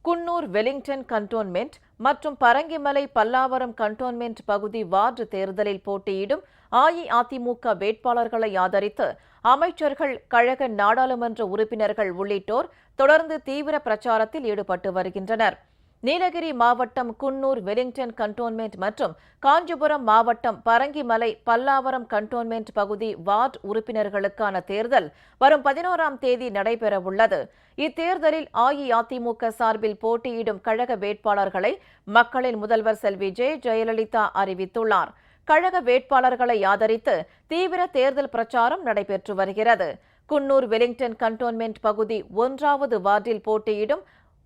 Coonoor Wellington cantonment மற்றும் Parangimalai Pallavaram cantonment பகுதி ward தேர்தலில் போட்டியிடும் அஇஅதிமுக வேட்பாளர்களை ஆதரித்து அமைச்சர்கள், கழக நாடாளுமன்ற உறுப்பினர்கள் உள்ளிட்டோர் தொடர்ந்து தீவிர பிரச்சாரத்தில் ஈடுபட்டு வருகின்றனர். நீலகிரி மாவட்டம் குன்னூர் வெலிங்டன் கண்டோன்மென்ட் மற்றும் காஞ்சிபுரம் மாவட்டம் பரங்கிமலை பல்லாவரம் கண்டோன்மென்ட் பகுதி வார்டு உறுப்பினர்களுக்கான தேர்தல் வரும் 11ஆம் தேதி நடைபெறவுள்ளது. இத்தேர்தலில் அஇஅதிமுக சார்பில் போட்டியிடும் கழக வேட்பாளர்களை மக்களின் முதல்வர் செல்வி ஜெயலலிதா அறிவித்துள்ளார். கழக வேட்பாளர்களை ஆதரித்து தீவிர தேர்தல் பிரச்சாரம் நடைபெற்று வருகிறது. குன்னூர் வெலிங்டன் கண்டோன்மென்ட் பகுதி 1வது வார்டில் போட்டியிடும்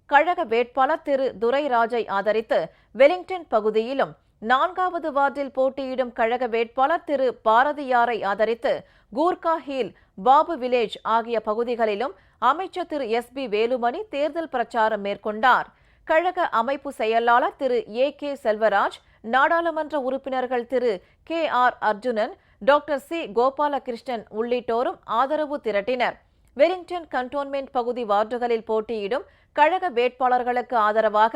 கழக வேட்பாளர் திரு துரைராஜை ஆதரித்து வெலிங்டன் பகுதியிலும், 4வது வார்டில் போட்டியிடும் கழக வேட்பாளர் திரு பாரதியாரை ஆதரித்து கூர்கா ஹில், பாபு வில்லேஜ் ஆகிய பகுதிகளிலும் அமைச்சர் திரு எஸ்.பி. வேலுமணி தேர்தல் பிரச்சாரம் மேற்கொண்டார். கழக அமைப்பு செயலாளர் திரு ஏ.கே. செல்வராஜ், நாடாளுமன்ற உறுப்பினர்கள் திரு KR. Arjunan, doctor C. Gopalakrishnan உள்ளிட்டோரும் ஆதரவு திரட்டினர். வெலிங்டன் கண்டோன்மென்ட் பகுதி வார்டுகளில் போட்டியிடும் கழக வேட்பாளர்களுக்கு ஆதரவாக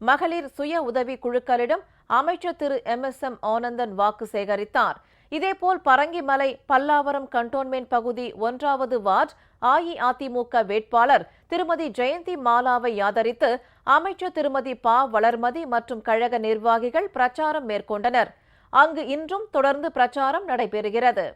மகளிர் சுய உதவி குழுக்களிடம் அமைச்சர் திரு எம்.எஸ்.எம். ஆனந்தன் வாக்கு சேகரித்தார். இதேபோல் பரங்கிமலை பல்லாவரம் கண்டோன்மென்ட் பகுதி 1வது வார்டு அஇஅதிமுக வேட்பாளர் திருமதி ஜெயந்தி மாலாவை ஆதரித்து அமைச்சர் திருமதி ப. வளர்மதி மற்றும் கழக நிர்வாகிகள் பிரச்சாரம் மேற்கொண்டனர். அங்கு இன்றும் தொடர்ந்து பிரச்சாரம் நடைபெறுகிறது.